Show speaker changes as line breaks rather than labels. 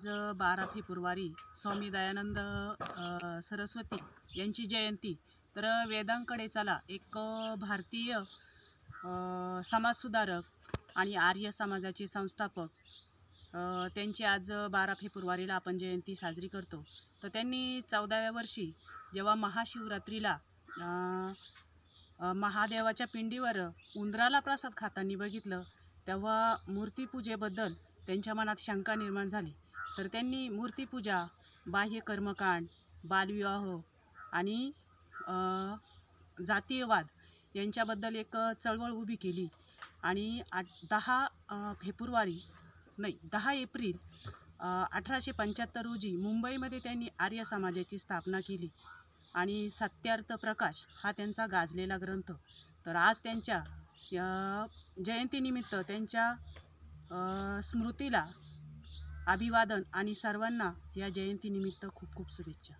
आज 12 फेब्रुवारी स्वामी दयानंद सरस्वती यांची जयंती। तर वेदांकडे चला एक भारतीय समाजसुधारक आणि आर्य समाजाचे संस्थापक त्यांची आज 12 फेब्रुवारीला आपण जयंती साजरी करतो। तर त्यांनी 14व्या वर्षी जेव्हा महाशिवरात्रीला महादेवाच्या पिंडीवर उंदराला प्रसाद खाताना बघितलं, तेव्हा मूर्तीपूजेबद्दल त्यांच्या मनात शंका निर्माण झाली। तर त्यांनी मूर्तीपूजा, बाह्य कर्मकांड, बालविवाह आणि जातीयवाद यांच्याबद्दल एक चळवळ उभी केली आणि 10 एप्रिल 1875 रोजी मुंबईमध्ये त्यांनी आर्य समाजाची स्थापना केली आणि सत्यार्थ प्रकाश हा त्यांचा गाजलेला ग्रंथ। तर आज त्यांच्या जयंतीनिमित्त त्यांच्या स्मृतीला अभिवादन आणि सर्वांना या जयंतीनिमित्त खूप खूप शुभेच्छा।